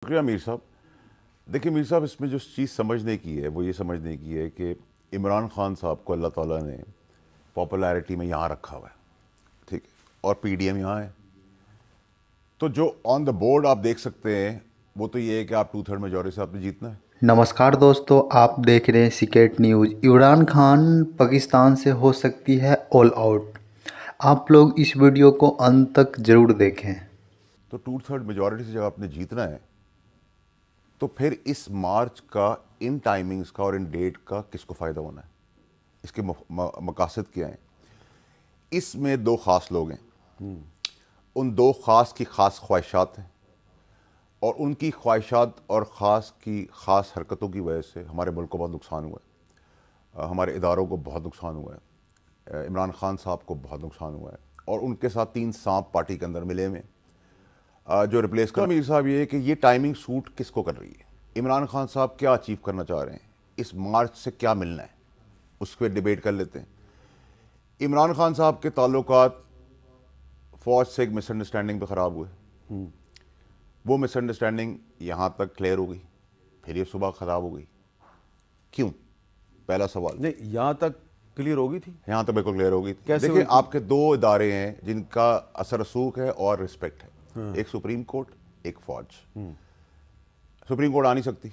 शुक्रिया मीर साहब। देखिए मीर साहब, इसमें जो चीज़ समझने की है वो ये समझने की है कि इमरान खान साहब को अल्लाह ताला ने पॉपुलैरिटी में यहाँ रखा हुआ है, ठीक है, और पीडीएम यहाँ है। तो जो ऑन द बोर्ड आप देख सकते हैं वो तो ये है कि आप 2/3 मेजॉरिटी से आपने जीतना है। नमस्कार दोस्तों, आप देख रहे हैं सीक्रेट न्यूज़। इमरान खान पाकिस्तान से हो सकती है ऑल आउट। आप लोग इस वीडियो को अंत तक जरूर देखें। तो 2/3 मेजॉरिटी से जब आपने जीतना है तो फिर इस मार्च का, इन टाइमिंग्स का और इन डेट का किसको फ़ायदा होना है, इसके मकासद क्या हैं। इसमें दो ख़ास लोग हैं, उन दो ख़ास की ख़ास ख्वाहिशात हैं और उनकी ख्वाहिशात और ख़ास की ख़ास हरकतों की वजह से हमारे मुल्क को बहुत नुकसान हुआ है, हमारे इदारों को बहुत नुकसान हुआ है, इमरान खान साहब को बहुत नुकसान हुआ है और उनके साथ 3 सांप पार्टी के अंदर मिले हुए जो रिप्लेस कर। मीर साहब ये है कि ये टाइमिंग सूट किसको कर रही है, इमरान खान साहब क्या अचीव करना चाह रहे हैं, इस मार्च से क्या मिलना है, उस पर डिबेट कर लेते हैं। इमरान खान साहब के ताल्लुकात फ़ौज से एक मिसअंडरस्टैंडिंग पे ख़राब हुए, वो मिसअंडरस्टैंडिंग यहाँ तक क्लियर हो गई, फिर ये सुबह ख़राब हो गई। क्यों? पहला सवाल। नहीं, यहाँ तक क्लियर होगी थी, यहाँ तक बिल्कुल क्लियर हो गई थी। कैसे देखिए, हुई थी? आपके दो इदारे हैं जिनका असर रसूख है और रिस्पेक्ट है, एक सुप्रीम कोर्ट, एक फौज। सुप्रीम कोर्ट आ नहीं सकती,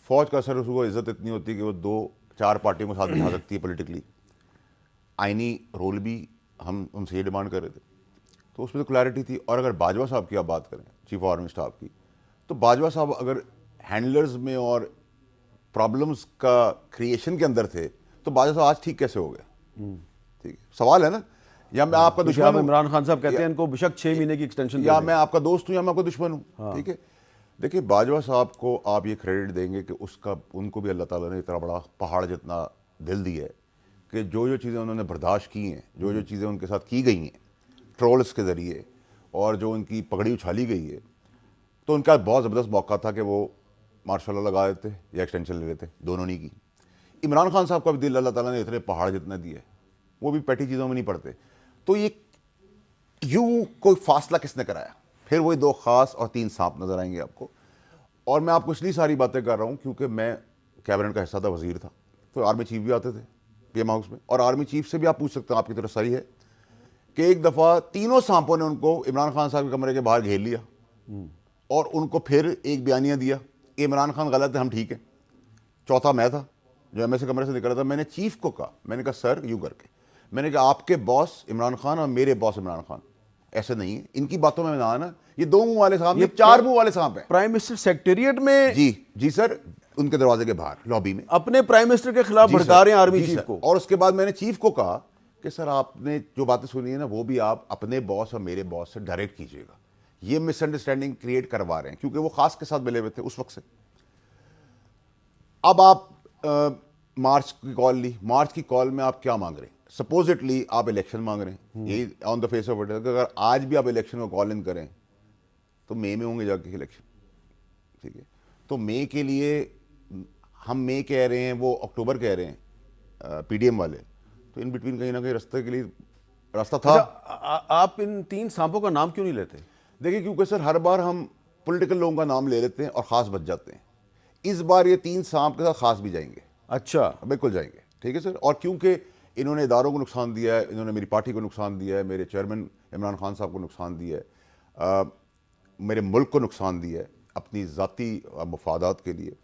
फौज का असर रसूख और इज्जत इतनी होती है कि वो 2-4 पार्टियों को साथ बिठा सकती है पॉलिटिकली। आईनी रोल भी हम उनसे ये डिमांड कर रहे थे, तो उसमें तो क्लैरिटी थी। और अगर बाजवा साहब की आप बात करें, चीफ ऑफ आर्मी स्टाफ की, तो बाजवा साहब अगर हैंडलर्स में और प्रॉब्लम्स का क्रिएशन के अंदर थे तो बाजवा साहब आज ठीक कैसे हो गए? ठीक है, सवाल है ना। या मैं आपका दुश्मन आप हूं, इमरान खान साहब कहते हैं इनको बेशक 6 महीने की एक्सटेंशन या मैं आपका दोस्त हूं या मैं आपका दुश्मन हूं, ठीक है। देखिए, बाजवा साहब को आप ये क्रेडिट देंगे कि उसका, उनको भी अल्लाह ताला ने इतना बड़ा पहाड़ जितना दिल दिया है कि जो जो चीज़ें उन्होंने बर्दाश्त की हैं, जो जो चीज़ें उनके साथ की गई हैं ट्रोल्स के ज़रिए और जो उनकी पगड़ी उछाली गई है, तो उनका बहुत ज़बरदस्त मौका था कि वो मार्शल लॉ लगा देते या एक्सटेंशन ले लेते, दोनों नहीं की। इमरान खान साहब का भी दिल अल्लाह ताला ने इतने पहाड़ जितना दिया है, वो भी पैटी चीज़ों में नहीं पड़ते। तो ये यूं कोई फासला किसने कराया? फिर वही दो खास और 3 सांप नजर आएंगे आपको। और मैं आपको इसलिए सारी बातें कर रहा हूं क्योंकि मैं कैबिनेट का हिस्सा था, वजीर था, तो आर्मी चीफ भी आते थे पीएम हाउस में, और आर्मी चीफ से भी आप पूछ सकते हैं, आपकी तरफ सही है कि एक दफ़ा तीनों सांपों ने उनको इमरान खान साहब के कमरे के बाहर घेर लिया और उनको फिर एक बयानिया दिया कि इमरान खान गलत है, हम ठीक है। चौथा मैं था जो एमएसए कमरे से निकला था। मैंने चीफ को कहा, मैंने कहा सर यूं करके, मैंने कहा आपके बॉस इमरान खान और मेरे बॉस इमरान खान ऐसे नहीं है, इनकी बातों में ना आना, ये 2 मुंह वाले सांप, ये 4 मुंह वाले सांप हैं। प्राइम मिनिस्टर सेक्रेटेरिएट में जी सर, उनके दरवाजे के बाहर लॉबी में अपने प्राइम मिनिस्टर के खिलाफ भड़का रहे हैं आर्मी चीफ को। और उसके बाद मैंने चीफ को कहा कि सर आपने जो बातें सुनी है ना, वो भी आप अपने बॉस और मेरे बॉस से डायरेक्ट कीजिएगा, ये मिसअंडरस्टैंडिंग क्रिएट करवा रहे हैं, क्योंकि वो खास के साथ मिले हुए थे उस वक्त से। अब आप मार्च की कॉल ली, मार्च की कॉल में आप क्या मांग रहे हैं? सपोजिटली आप इलेक्शन मांग रहे हैं, यही on the face of it. अगर आज भी आप इलेक्शन को कॉल इन करें तो मई में होंगे जाके इलेक्शन, ठीक है। तो मई के लिए हम मई कह रहे हैं, वो अक्टूबर कह रहे हैं पीडीएम वाले, तो इन बिटवीन कहीं ना कहीं रास्ते के लिए रास्ता था। आप इन 3 सांपों का नाम क्यों नहीं लेते? देखिए, क्योंकि सर हर बार हम पॉलिटिकल लोगों का नाम ले लेते हैं और खास बच जाते हैं। इस बार ये 3 सांप के साथ खास भी जाएंगे। अच्छा, बिल्कुल जाएंगे, ठीक है सर। और क्योंकि इन्होंने इदारों को नुकसान दिया है, इन्होंने मेरी पार्टी को नुकसान दिया है, मेरे चेयरमैन इमरान खान साहब को नुकसान दिया है, मेरे मुल्क को नुकसान दिया है अपनी ज़ाती मफादात के लिए।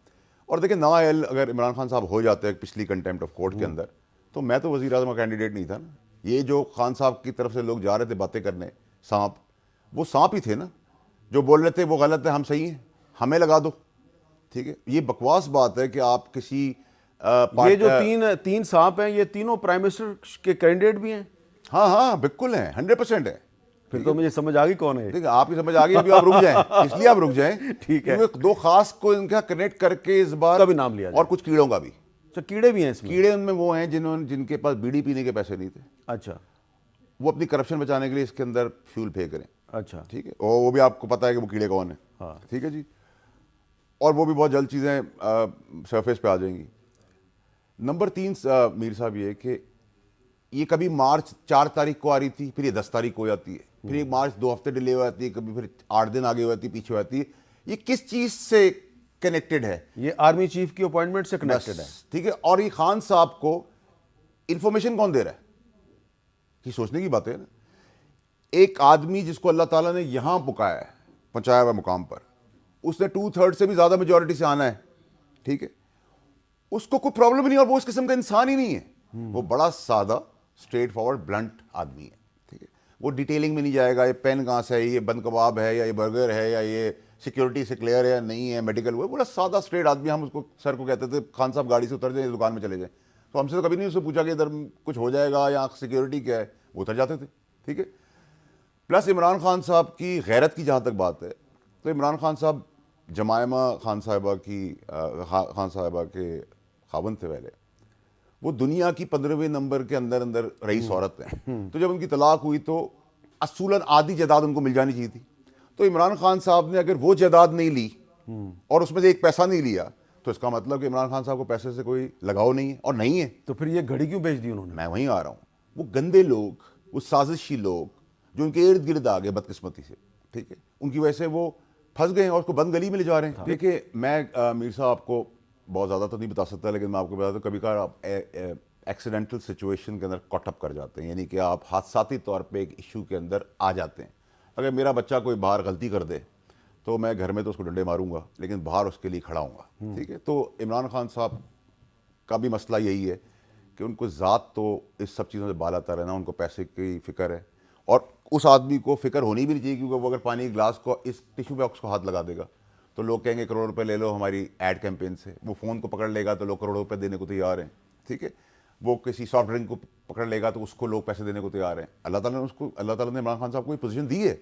और देखिए, नाअहल अगर इमरान खान साहब हो जाते हैं पिछली कंटेम्प्ट ऑफ कोर्ट के अंदर, तो मैं तो वज़ीर आज़म का कैंडिडेट नहीं था ना। ये जो खान साहब की तरफ से लोग जा रहे थे बातें करने, सांप, वो सांप ही थे ना जो बोल रहे थे वो गलत है, हम सही हैं, हमें लगा दो, ठीक है। ये बकवास बात है कि आप किसी ये जो तीन सांप हैं, ये तीनों प्राइम मिनिस्टर के कैंडिडेट भी हैं? हाँ बिल्कुल हैं, 100% है। फिर तो मुझे समझ आ गई कौन है। ठीक है, आपकी समझ आ गई, अभी आप रुक जाएं, इसलिए आप रुक जाएं, ठीक है। 2 खास को इनका कनेक्ट करके इस बार भी नाम लिया और कुछ कीड़ों का भी। अच्छा, कीड़े भी हैं इसमें? कीड़े उनमें वो हैं जिनके पास बीड़ी पीने के पैसे नहीं थे। अच्छा, वो अपनी करप्शन बचाने के लिए इसके अंदर फ्यूल फेंक रहे हैं। अच्छा, ठीक है, और वो भी आपको पता है कि वो कीड़े कौन है। हाँ, ठीक है जी। और वो भी बहुत जल्द चीज़ें सरफेस पे आ जाएंगी। नंबर 3 मीर साहब ये कि ये कभी मार्च 4 तारीख को आ रही थी, फिर ये 10 तारीख को हो जाती है, फिर ये मार्च 2 हफ्ते डिले हो जाती है, कभी फिर 8 दिन आगे हो जाती है, पीछे हो जाती है। ये किस चीज से कनेक्टेड है? ये आर्मी चीफ की अपॉइंटमेंट से कनेक्टेड है। ठीक है, और ये खान साहब को इंफॉर्मेशन कौन दे रहा है? ये सोचने की बात है ना। एक आदमी जिसको अल्लाह ताला ने यहां पुकाया है, पहुंचाया हुआ मुकाम पर, उसने 2/3 से भी ज्यादा मेजोरिटी से आना है, ठीक है, उसको कोई प्रॉब्लम ही नहीं, और वो उस किस्म का इंसान ही नहीं है। वो बड़ा सादा, स्ट्रेट फॉरवर्ड, ब्लंट आदमी है, ठीक है। वो डिटेलिंग में नहीं जाएगा, ये पेन कहाँ से है, ये बंद कबाब है या ये बर्गर है या ये सिक्योरिटी से क्लियर है या नहीं है, मेडिकल। वो बड़ा सादा स्ट्रेट आदमी। हम उसको सर को कहते थे, खान साहब गाड़ी से उतर जाए, दुकान में चले जाए, तो हमसे तो कभी नहीं उससे पूछा कि इधर कुछ हो जाएगा या सिक्योरिटी क्या है, वो उतर जाते थे, ठीक है। प्लस इमरान खान साहब की गैरत की जहाँ तक बात है, तो इमरान खान साहब जमायमा खान साहिबा के खावंद थे पहले। वो दुनिया की 15वें नंबर के अंदर अंदर रईस औरत हैं। तो जब उनकी तलाक हुई तो असूलन आधी जायदाद उनको मिल जानी चाहिए थी। तो इमरान खान साहब ने अगर वो जायदाद नहीं ली और उसमें से एक पैसा नहीं लिया, तो इसका मतलब कि इमरान खान साहब को पैसे से कोई लगाव नहीं है, और नहीं है। तो फिर ये घड़ी क्यों बेच दी उन्होंने? मैं वहीं आ रहा हूँ। वो गंदे लोग, वो साजिशी लोग जो उनके इर्द गिर्द आ गए बदकिस्मती से, ठीक है, उनकी वजह से वो फंस गए और उसको बंद गली में ले जा रहे हैं। देखिए, मैं मीर साहब आपको बहुत ज़्यादा तो नहीं बता सकता, लेकिन मैं आपको बता दूं, कभी कभार आप एक्सीडेंटल सिचुएशन के अंदर कॉटअप कर जाते हैं, यानी कि आप हादसाती तौर पे एक इशू के अंदर आ जाते हैं। अगर मेरा बच्चा कोई बाहर गलती कर दे तो मैं घर में तो उसको डंडे मारूंगा, लेकिन बाहर उसके लिए खड़ा हूँगा, ठीक है। तो इमरान खान साहब का भी मसला यही है कि उनको ज़ात तो इस सब चीज़ों से बालातर है ना, उनको पैसे की फ़िक्र है, और उस आदमी को फ़िक्र होनी भी नहीं चाहिए, क्योंकि वो अगर पानी के गिलास को इस टिश्यू बॉक्स को हाथ लगा देगा तो लोग कहेंगे करोड़ रुपए ले लो हमारी एड कैंपेन से। वो फ़ोन को पकड़ लेगा तो लोग करोड़ों रुपए देने को तैयार हैं, ठीक है। वो किसी सॉफ्ट ड्रिंक को पकड़ लेगा तो उसको लोग पैसे देने को तैयार हैं। अल्लाह ताला ने इमरान खान साहब को ये पोजीशन दी है,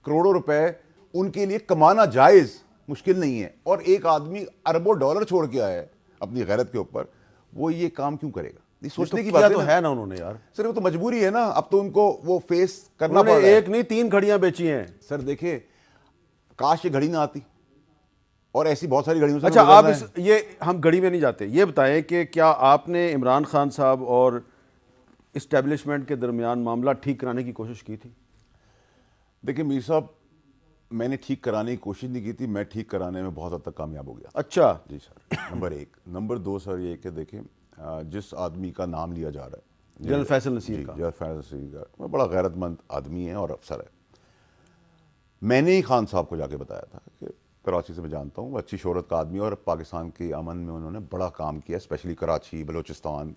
करोड़ों रुपए उनके लिए कमाना जायज़ मुश्किल नहीं है, और एक आदमी अरबों डॉलर छोड़ के आया है अपनी गैरत के ऊपर, वो ये काम क्यों करेगा? ये सोचने की बात तो है ना उन्होंने यार। सर वो तो मजबूरी है ना, अब तो उनको वो फेस करना पड़ रहा है। एक नहीं 3 घड़ियां बेची हैं सर देखिए, काश ये घड़ी ना आती, और ऐसी बहुत सारी घड़ियों से। अच्छा, आप ये हम घड़ी में नहीं जाते, ये बताएं कि क्या आपने इमरान खान साहब और इस्टेब्लिशमेंट के दरमियान मामला ठीक कराने की कोशिश की थी? देखिए मीर साहब, मैंने ठीक कराने की कोशिश नहीं की थी, मैं ठीक कराने में बहुत हद तक कामयाब हो गया। अच्छा जी सर, नंबर 1। नंबर 2 सर ये कि देखिए, जिस आदमी का नाम लिया जा रहा है, जनरल फैसल नसीर का, जनरल फैसल नसीर का, वो बड़ा गैरतमंद आदमी है और अफसर है। मैंने ही खान साहब को जाके बताया था कि कराची से मैं जानता हूँ, अच्छी शोहरत का आदमी, और पाकिस्तान के अमन में उन्होंने बड़ा काम किया, स्पेशली कराची, बलोचिस्तान।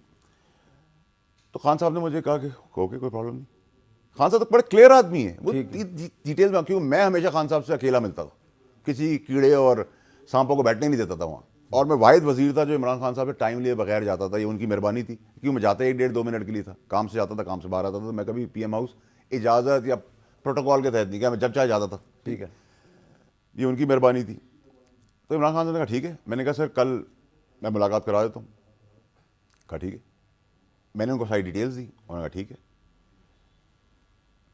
तो खान साहब ने मुझे कहा कि ओके कोई प्रॉब्लम नहीं। खान साहब तो बड़े क्लियर आदमी है, वो डिटेल में, क्योंकि मैं हमेशा खान साहब से अकेला मिलता था, किसी कीड़े और सांपों को बैठने नहीं देता था वहाँ, और मैं वाहिद वजीर था जो इमरान खान साहब से टाइम लिए बगैर जाता था। ये उनकी मेहरबानी थी, क्योंकि मैं जाता 1-1.5-2 मिनट के लिए था, काम से जाता था, काम से बाहर आता था। तो मैं कभी PM हाउस इजाज़त या प्रोटोकॉल के तहत नहीं गया, मैं जब चाहे जाता था, ठीक है, ये उनकी मेहरबानी थी। तो इमरान खान ने कहा ठीक है। मैंने कहा सर कल मैं मुलाकात करा देता हूँ। कहा ठीक है। मैंने उनको सारी डिटेल्स दी, उन्होंने कहा ठीक है।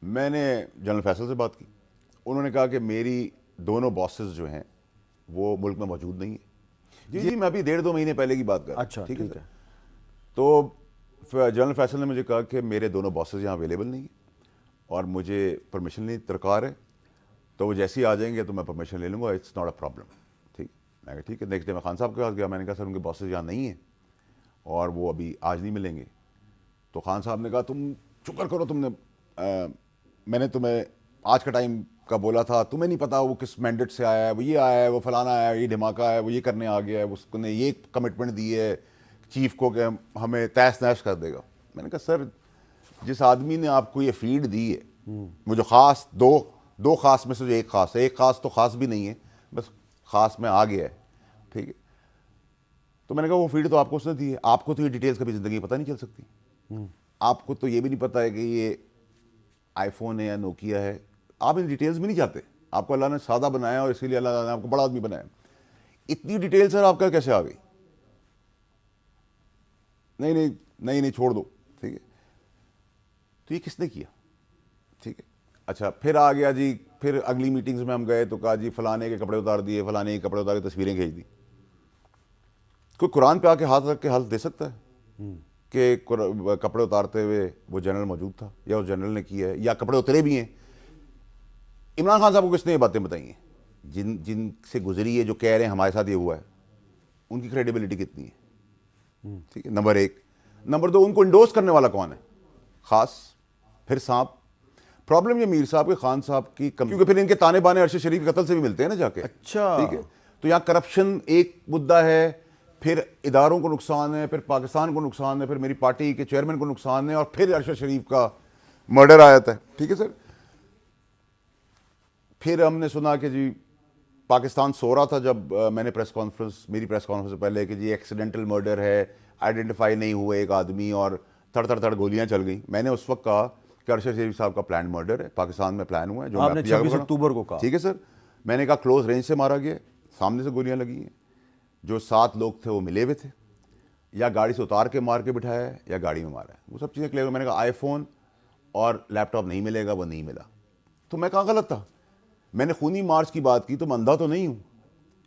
मैंने जनरल फैसल से बात की, उन्होंने कहा कि मेरी दोनों बॉसेस जो हैं वो मुल्क में मौजूद नहीं है। जी मैं अभी 1.5-2 महीने पहले की बात कर रहा हूँ। अच्छा ठीक है। तो जनरल फैसल ने मुझे कहा कि मेरे दोनों बॉसेस यहाँ अवेलेबल नहीं है और मुझे परमिशन लेने दरकार है, तो वो जैसे ही आ जाएंगे तो मैं परमिशन ले लूँगा, इट्स नॉट अ प्रॉब्लम। ठीक, मैं कहा ठीक है। नेक्स्ट डे मैं खान साहब के पास गया, मैंने कहा सर उनके बॉसेस यहाँ नहीं हैं और वो अभी आज नहीं मिलेंगे। तो खान साहब ने कहा तुम शुक्र करो तुमने मैंने तुम्हें आज का टाइम का बोला था, तुम्हें नहीं पता वो किस मैंडेट से आया है, वो ये आया है, वो फलाना आया है, ये धमाका है, वो ये करने आ गया है, उसने ये कमिटमेंट दी है चीफ को कि हमें तहस नहस कर देगा। मैंने कहा सर जिस आदमी ने आपको ये फीड दी है, वो जो ख़ास दो ख़ास में से जो एक ख़ास है, एक ख़ास तो ख़ास भी नहीं है, बस ख़ास में आ गया है, ठीक है। तो मैंने कहा वो फीड तो आपको उसने दी है, आपको तो ये डिटेल्स कभी ज़िंदगी पता नहीं चल सकती। आपको तो ये भी नहीं पता है कि ये आईफोन है या नोकिया है, आप इन डिटेल्स में नहीं जाते। आपको अल्लाह ने सादा बनाया और इसीलिए अल्लाह ने आपको बड़ा आदमी बनाया। इतनी डिटेल सर आपका कैसे आ गई? नहीं छोड़ दो, ठीक है। तो ये किसने किया? ठीक है। अच्छा फिर आ गया जी, फिर अगली मीटिंग्स में हम गए तो कहा जी फलाने के कपड़े उतार दिए, फलाने के कपड़े उतार के तस्वीरें भेज दी। कोई कुरान पे आके हाथ रख के हाथ दे सकता है कि कपड़े उतारते हुए वो जनरल मौजूद था या उस जनरल ने किया है या कपड़े उतरे भी हैं? इमरान खान साहब को किसने ये बातें बताई हैं? जिनसे गुजरी है, जो कह रहे हैं हमारे साथ ये हुआ है, उनकी क्रेडिबिलिटी कितनी है? ठीक है, नंबर एक। नंबर दो, उनको इंडोर्स करने वाला कौन है? खास, फिर सांप। प्रॉब्लम ये मीर साहब के, खान साहब की क्योंकि फिर इनके ताने बाने अरशद शरीफ के कत्ल से भी मिलते हैं ना जाके। अच्छा, ठीक है, तो यहाँ करप्शन एक मुद्दा है, फिर इदारों को नुकसान है, फिर पाकिस्तान को नुकसान है, फिर मेरी पार्टी के चेयरमैन को नुकसान है, और फिर अरशद शरीफ का मर्डर आया था। ठीक है सर, फिर हमने सुना कि जी पाकिस्तान सो रहा था जब मैंने प्रेस कॉन्फ्रेंस, मेरी प्रेस कॉन्फ्रेंस से पहले, कि जी एक्सीडेंटल मर्डर है, आइडेंटिफाई नहीं हुए एक आदमी और तड़ गोलियां चल गई। मैंने उस वक्त कहा कि अरशद शरीफ साहब का प्लान मर्डर है, पाकिस्तान में प्लान हुआ है, जो आपने 26 अक्टूबर को कहा। ठीक है सर, मैंने कहा क्लोज रेंज से मारा गया, सामने से गोलियां लगी हैं, जो 7 लोग थे वो मिले हुए थे, या गाड़ी से उतार के मार के बिठाया है, या गाड़ी में मारा है, वो सब चीज़ें क्लियर। मैंने कहा आईफोन और लैपटॉप नहीं मिलेगा, वो नहीं मिला। तो मैं कहाँ गलत था? मैंने खूनी मार्च की बात की, तो मैं अंधा तो नहीं हूँ,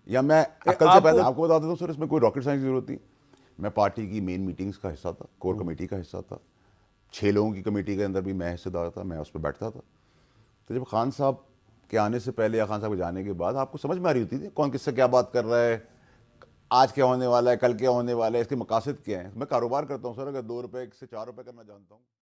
या मैं अकल से पहले आपको बता देता हूँ सर, इसमें कोई रॉकेट साइंस की जरूरत नहीं। मैं पार्टी की मेन मीटिंग्स का हिस्सा था, कोर कमेटी का हिस्सा था, 6 लोगों की कमेटी के अंदर भी मैं हिस्सेदार था, मैं उस पर बैठता था। तो जब खान साहब के आने से पहले या खान साहब के जाने के बाद आपको समझ में आ रही होती थी कौन किससे क्या बात कर रहा है, आज क्या होने वाला है, कल क्या होने वाला है, इसके मकासद क्या हैं। मैं कारोबार करता हूँ सर, अगर 2 रुपए से 4 रुपए करना जानता हूँ।